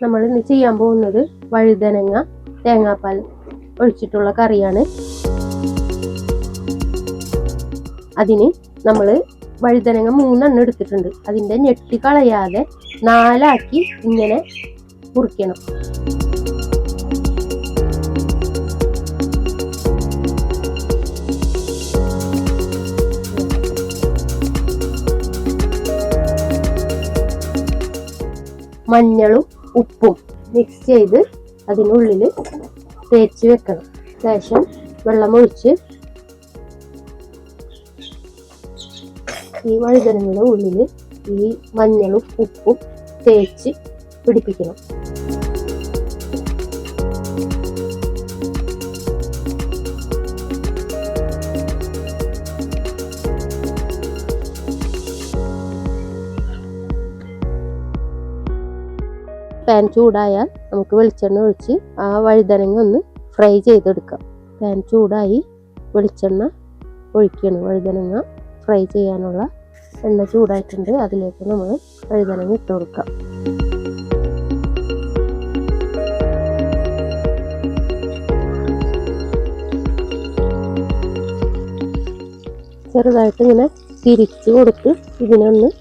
നമ്മൾ ഇന്ന് ചെയ്യാൻ പോകുന്നത് വഴുതനങ്ങ തേങ്ങാപ്പാൽ ഒഴിച്ചിട്ടുള്ള കറിയാണ്. അതിന് നമ്മൾ വഴുതനങ്ങ 3 എടുത്തിട്ടുണ്ട്. അതിൻ്റെ ഞെട്ടി കളയാതെ 4 ഇങ്ങനെ മുറിക്കണം. മഞ്ഞളും ഉപ്പും മിക്സ് ചെയ്ത് അതിനുള്ളിൽ തേച്ച് വെക്കണം. ശേഷം വെള്ളമൊഴിച്ച് ഈ വഴുതനങ്ങളുടെ ഉള്ളിൽ ഈ മഞ്ഞളും ഉപ്പും തേച്ച് പിടിപ്പിക്കണം. പാൻ ചൂടായാൽ നമുക്ക് വെളിച്ചെണ്ണ ഒഴിച്ച് ആ വഴുതനങ്ങ ഒന്ന് ഫ്രൈ ചെയ്തെടുക്കാം. പാൻ ചൂടായി വെളിച്ചെണ്ണ ഒഴിക്കണം. വഴുതനങ്ങ ഫ്രൈ ചെയ്യാനുള്ള എണ്ണ ചൂടായിട്ടുണ്ട്. അതിലേക്ക് നമ്മൾ വഴുതനങ്ങ ഇട്ട് കൊടുക്കാം. ചെറുതായിട്ട് ഇങ്ങനെ തിരിച്ച് കൊടുത്ത് ഇതിനൊന്ന്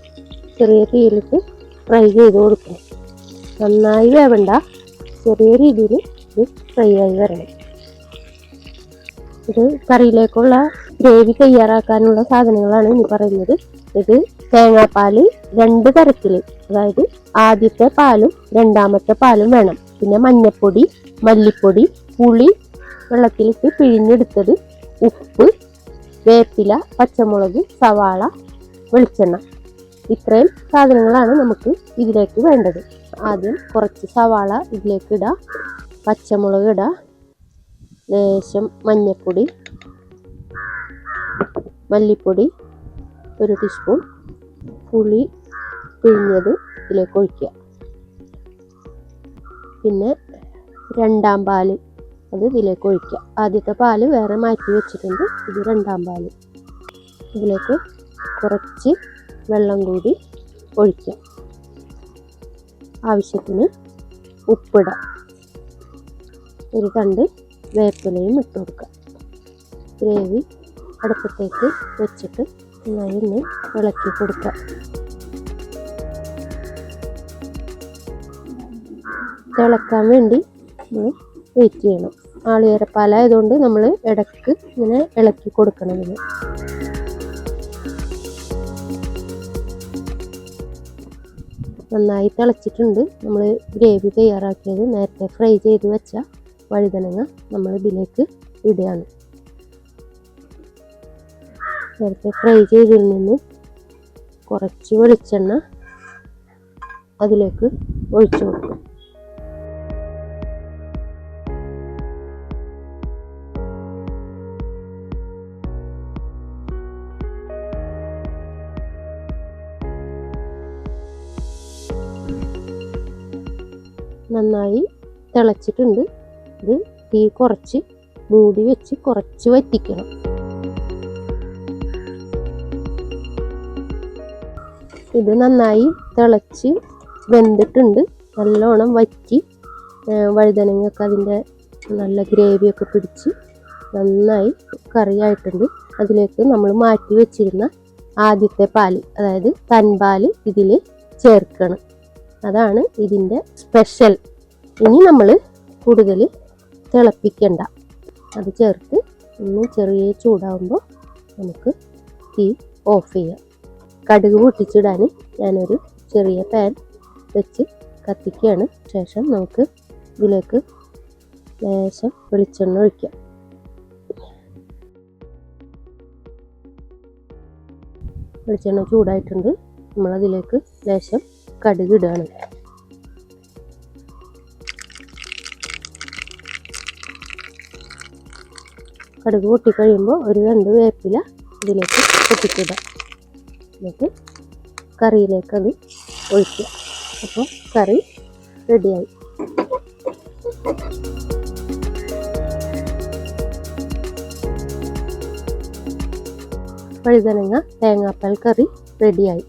ചെറിയ തീയിലിട്ട് ഫ്രൈ ചെയ്ത് കൊടുക്കണം. നന്നായി വേവണ്ട, ചെറിയ രീതിയിൽ ഇത് ഫ്രൈ ആയി വരണം. ഇത് കറിയിലേക്കുള്ള ഗ്രേവി തയ്യാറാക്കാനുള്ള സാധനങ്ങളാണ് ഇനി പറയുന്നത്. ഇത് തേങ്ങാപ്പാൽ 2 തരത്തിൽ, അതായത് ആദ്യത്തെ പാലും രണ്ടാമത്തെ പാലും വേണം. പിന്നെ മഞ്ഞപ്പൊടി, മല്ലിപ്പൊടി, പുളി വെള്ളത്തിലിട്ട് പിഴിഞ്ഞെടുത്തത്, ഉപ്പ്, വേപ്പില, പച്ചമുളക്, സവാള, വെളിച്ചെണ്ണ. ഇത്രയും സാധനങ്ങളാണ് നമുക്ക് ഇതിലേക്ക് വേണ്ടത്. ആദ്യം കുറച്ച് സവാള ഇതിലേക്ക് ഇടാം, പച്ചമുളക് ഇടാം, ലേശം മഞ്ഞൾപ്പൊടി, മല്ലിപ്പൊടി 1 ടീസ്പൂൺ, പുളി പിഴിഞ്ഞത് ഇതിലേക്ക് ഒഴിക്കുക. പിന്നെ രണ്ടാം പാല് അത് ഇതിലേക്ക് ഒഴിക്കുക. ആദ്യത്തെ പാല് വേറെ മാറ്റി വെച്ചിട്ടുണ്ട്. ഇത് രണ്ടാം പാല്. ഇതിലേക്ക് കുറച്ച് വെള്ളം കൂടി ഒഴിക്കുക. ആവശ്യത്തിന് ഉപ്പിടാം. 1 തണ്ട് വേപ്പിലയും ഇട്ട് കൊടുക്കുക. ഗ്രേവി അടുപ്പത്തേക്ക് വെച്ചിട്ട് നന്നായി ഒന്ന് ഇളക്കി കൊടുക്കുക. തിളക്കാൻ വേണ്ടി നമ്മൾ വെയിറ്റ് ചെയ്യണം. ആളിയേരപ്പാലായതുകൊണ്ട് നമ്മൾ ഇടയ്ക്ക് ഇങ്ങനെ ഇളക്കി കൊടുക്കണം. ഇതിന് നന്നായി തിളച്ചിട്ടുണ്ട്. നമ്മൾ ഗ്രേവി തയ്യാറാക്കിയത് നേരത്തെ ഫ്രൈ ചെയ്ത് വെച്ച വഴുതനങ്ങ നമ്മൾ ഇതിലേക്ക് ഇടുകയാണ്. നേരത്തെ ഫ്രൈ ചെയ്തതിൽ നിന്ന് കുറച്ച് വെളിച്ചെണ്ണ അതിലേക്ക് ഒഴിച്ചു കൊടുക്കും. നന്നായി തിളച്ചിട്ടുണ്ട്. ഇത് തീ കുറച്ച് മൂടി വെച്ച് കുറച്ച് വറ്റിക്കണം. ഇത് നന്നായി തിളച്ച് വെന്തിട്ടുണ്ട്. നല്ലോണം വറ്റി വഴുതനങ്ങയൊക്കെ അതിൻ്റെ നല്ല ഗ്രേവിയൊക്കെ പിടിച്ച് നന്നായി കറിയായിട്ടുണ്ട്. അതിലേക്ക് നമ്മൾ മാറ്റി വെച്ചിരുന്ന ആദ്യത്തെ പാല്, അതായത് തൻപാല് ഇതിൽ ചേർക്കണം. അതാണ് ഇതിൻ്റെ സ്പെഷ്യൽ. ഇനി നമ്മൾ കൂടുതൽ തിളപ്പിക്കണ്ട. അത് ചേർത്ത് ഒന്ന് ചെറിയ ചൂടാകുമ്പോൾ നമുക്ക് തീ ഓഫ് ചെയ്യാം. കടുക് പൊട്ടിച്ചിടാൻ ഞാനൊരു ചെറിയ പാൻ വെച്ച് കത്തിക്കുകയാണ്. ശേഷം നമുക്ക് ഇതിലേക്ക് ലേശം വെളിച്ചെണ്ണ ഒഴിക്കാം. വെളിച്ചെണ്ണ ചൂടായിട്ടുണ്ട്. നമ്മളതിലേക്ക് ലേശം കടുക് ഇടുകയാണ്. കടുക് പൊട്ടിക്കഴിയുമ്പോൾ 1 തണ്ട് വേപ്പില ഇതിലേക്ക് പൊട്ടിച്ചിടാം. എന്നിട്ട് കറിയിലേക്ക് അത് ഒഴിക്കുക. അപ്പോൾ കറി റെഡിയായി. വഴുതനങ്ങ തേങ്ങാപ്പാൽ കറി റെഡിയായി.